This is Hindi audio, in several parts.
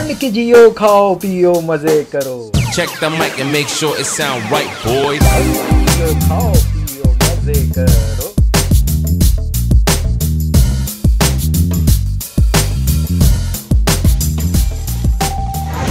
मंड की जियो, खाओ पियो मजे करो। Check the mic and make sure it sound right, boys. खाओ पियो मजे करो।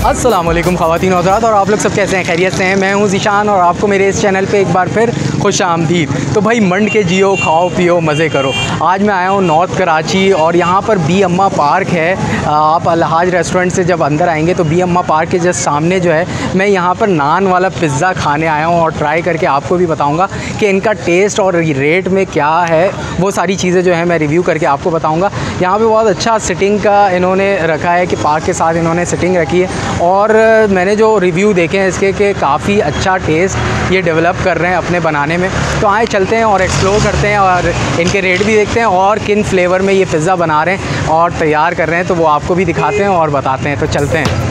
अस्सलाम वालेकुम ख़वातीन और हज़रात, और आप लोग सब कैसे हैं? खैरियत से हैं? मैं हूं ज़ीशान और आपको मेरे इस चैनल पे एक बार फिर खुश आमदीद। तो भाई मंड के जियो, खाओ पियो मज़े करो। आज मैं आया हूं नॉर्थ कराची और यहाँ पर बी अम्मा पार्क है। आप अलहाज रेस्टोरेंट से जब अंदर आएंगे तो बी अम्मा पार्क के जस्ट सामने जो है, मैं यहाँ पर नान वाला पिज़्ज़ा खाने आया हूँ और ट्राई करके आपको भी बताऊँगा कि इनका टेस्ट और रेट में क्या है। वो सारी चीज़ें जो है मैं रिव्यू करके आपको बताऊँगा। यहाँ पर बहुत अच्छा सिटिंग का इन्होंने रखा है कि पार्क के साथ इन्होंने सिटिंग रखी है और मैंने जो रिव्यू देखे हैं इसके कि काफ़ी अच्छा टेस्ट ये डेवलप कर रहे हैं अपने बनाने में। तो आए चलते हैं और एक्सप्लोर करते हैं और इनके रेट भी देखते हैं और किन फ्लेवर में ये पिज़्ज़ा बना रहे हैं और तैयार कर रहे हैं, तो वो आपको भी दिखाते हैं और बताते हैं। तो चलते हैं।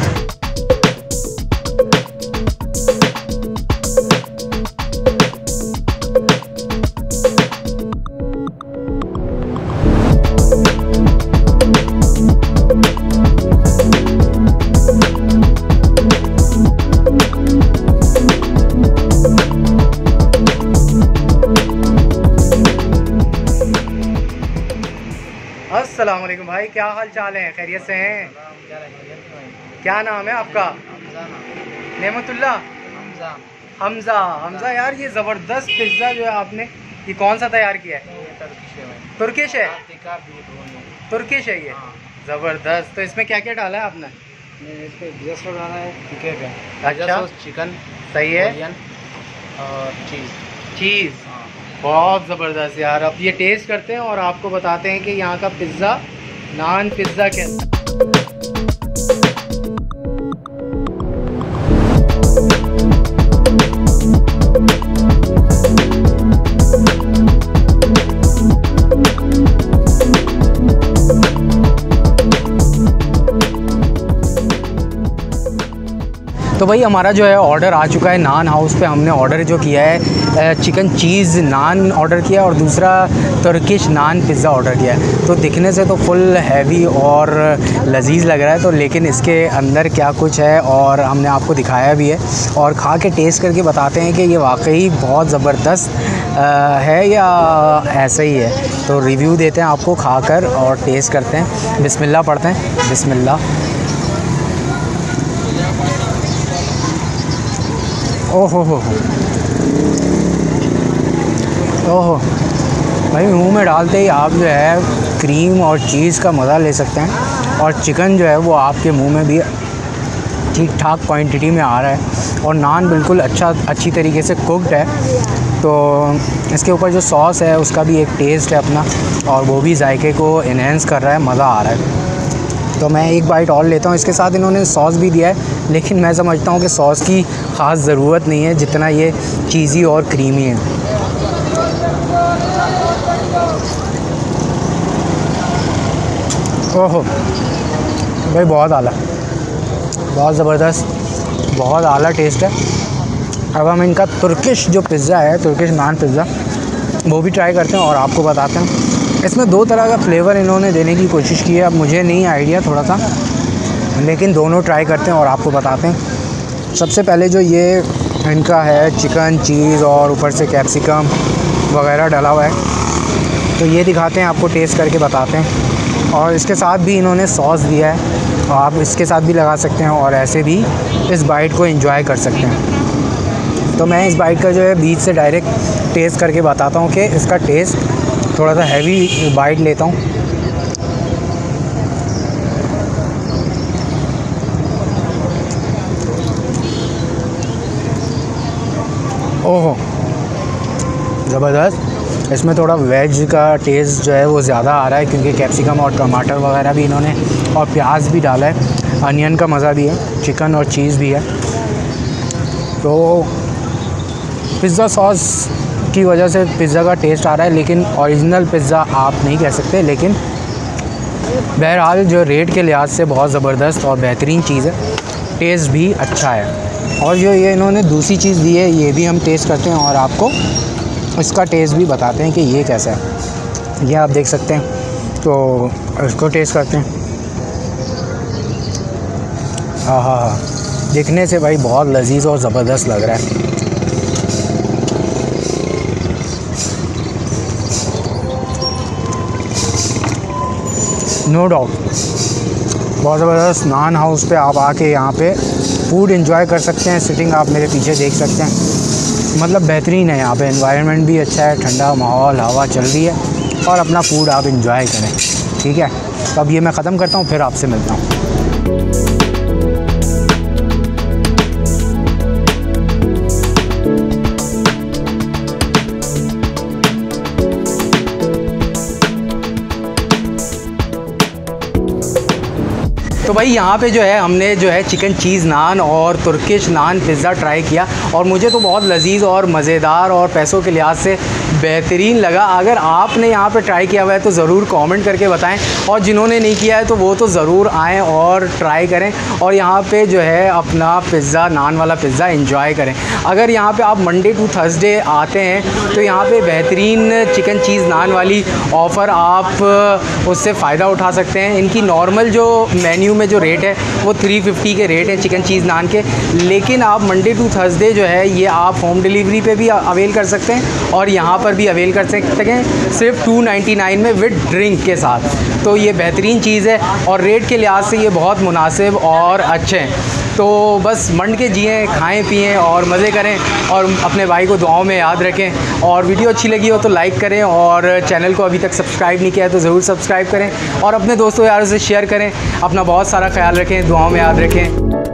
अस्सलाम वालेकुम भाई, क्या हाल चाल है? खैरियत से हैं? क्या नाम है आपका? नेमतुल्ला हमज़ा। हमज़ा यार, ये ज़बरदस्त पिज़्ज़ा जो है आपने, ये कौन सा तैयार किया है? तुर्किश है? तुर्किश है ये? ज़बरदस्त। तो इसमें क्या क्या डाला है आपने? इसमें डाला है चिकन है, अच्छा चिकन सही है, और चीज़ बहुत ज़बरदस्त यार। अब ये टेस्ट करते हैं और आपको बताते हैं कि यहाँ का पिज़्ज़ा, नान पिज़्ज़ा कैसा। तो भाई हमारा जो है ऑर्डर आ चुका है। नान हाउस पे हमने ऑर्डर जो किया है चिकन चीज़ नान ऑर्डर किया और दूसरा तुर्किश नान पिज़्ज़ा ऑर्डर किया है। तो दिखने से तो फुल हैवी और लजीज लग रहा है, तो लेकिन इसके अंदर क्या कुछ है और हमने आपको दिखाया भी है और खा के टेस्ट करके बताते हैं कि ये वाकई बहुत ज़बरदस्त है या ऐसा ही है। तो रिव्यू देते हैं आपको खाकर और टेस्ट करते हैं। बिस्मिल्लाह पढ़ते हैं, बिस्मिल्लाह। ओहो हो ओहो भाई, मुंह में डालते ही आप जो है क्रीम और चीज़ का मज़ा ले सकते हैं और चिकन जो है वो आपके मुंह में भी ठीक ठाक क्वांटिटी में आ रहा है और नान बिल्कुल अच्छी तरीके से कुक्ड है। तो इसके ऊपर जो सॉस है उसका भी एक टेस्ट है अपना और वो भी जायके को इन्हेंस कर रहा है, मज़ा आ रहा है। तो मैं एक बाइट और लेता हूँ। इसके साथ इन्होंने सॉस भी दिया है, लेकिन मैं समझता हूँ कि सॉस की ख़ास ज़रूरत नहीं है जितना ये चीज़ी और क्रीमी है। ओहो भाई, बहुत आला, बहुत ज़बरदस्त, बहुत आला टेस्ट है। अब हम इनका तुर्किश जो पिज़्ज़ा है, तुर्किश नान पिज़्ज़ा, वो भी ट्राई करते हैं और आपको बताते हैं। इसमें दो तरह का फ्लेवर इन्होंने देने की कोशिश की है, अब मुझे नहीं आइडिया थोड़ा सा, लेकिन दोनों ट्राई करते हैं और आपको बताते हैं। सबसे पहले जो ये इनका है चिकन चीज़ और ऊपर से कैप्सिकम वगैरह डला हुआ है, तो ये दिखाते हैं आपको, टेस्ट करके बताते हैं। और इसके साथ भी इन्होंने सॉस दिया है और आप इसके साथ भी लगा सकते हैं और ऐसे भी इस बाइट को एंजॉय कर सकते हैं। तो मैं इस बाइट का जो है बीच से डायरेक्ट टेस्ट करके बताता हूँ कि इसका टेस्ट, थोड़ा सा हैवी बाइट लेता हूँ। ओहो ज़बरदस्त। इसमें थोड़ा वेज का टेस्ट जो है वो ज़्यादा आ रहा है क्योंकि कैप्सिकम और टमाटर वगैरह भी इन्होंने और प्याज भी डाला है, अनियन का मज़ा भी है, चिकन और चीज़ भी है। तो पिज़्ज़ा सॉस की वजह से पिज़्ज़ा का टेस्ट आ रहा है, लेकिन ओरिजिनल पिज़्ज़ा आप नहीं कह सकते। लेकिन बहरहाल जो रेट के लिहाज से बहुत ज़बरदस्त और बेहतरीन चीज़ है, टेस्ट भी अच्छा है। और जो ये इन्होंने दूसरी चीज़ दी है ये भी हम टेस्ट करते हैं और आपको इसका टेस्ट भी बताते हैं कि ये कैसा है। ये आप देख सकते हैं, तो इसको टेस्ट करते हैं। हाँ हाँ हाँ, दिखने से भाई बहुत लजीज और ज़बरदस्त लग रहा है। नो डाउट बहुत ज़बरदस्त। नान हाउस पे आप आके यहाँ पे फूड एंजॉय कर सकते हैं। सिटिंग आप मेरे पीछे देख सकते हैं, मतलब बेहतरीन है। यहाँ पे एनवायरनमेंट भी अच्छा है, ठंडा माहौल, हवा चल रही है और अपना फूड आप एंजॉय करें। ठीक है, तो अब ये मैं ख़त्म करता हूँ, फिर आपसे मिलता हूँ। तो भाई यहाँ पे जो है हमने जो है चिकन चीज़ नान और तुर्किश नान पिज़्ज़ा ट्राई किया और मुझे तो बहुत लजीज और मज़ेदार और पैसों के लिहाज से बेहतरीन लगा। अगर आपने यहाँ पे ट्राई किया हुआ है तो ज़रूर कमेंट करके बताएं, और जिन्होंने नहीं किया है तो वो तो ज़रूर आएँ और ट्राई करें और यहाँ पे जो है अपना पिज़्ज़ा, नान वाला पिज़्ज़ा एंजॉय करें। अगर यहाँ पे आप मंडे टू थर्सडे आते हैं तो यहाँ पे बेहतरीन चिकन चीज़ नान वाली ऑफ़र आप उससे फ़ायदा उठा सकते हैं। इनकी नॉर्मल जो मेन्यू में जो रेट है वो 350 के रेट है चिकन चीज़ नान के, लेकिन आप मंडे टू थर्सडे जो है ये आप होम डिलीवरी पे भी अवेल कर सकते हैं और यहाँ पर भी अवेल कर सकते हैं सिर्फ 299 में विद ड्रिंक के साथ। तो ये बेहतरीन चीज़ है और रेट के लिहाज से ये बहुत मुनासिब और अच्छे हैं। तो बस मंड के जिएँ, खाएँ पिएँ और मज़े करें और अपने भाई को दुआओं में याद रखें। और वीडियो अच्छी लगी हो तो लाइक करें और चैनल को अभी तक सब्सक्राइब नहीं किया है तो ज़रूर सब्सक्राइब करें और अपने दोस्तों यारों से शेयर करें। अपना बहुत सारा ख्याल रखें, दुआओं में याद रखें।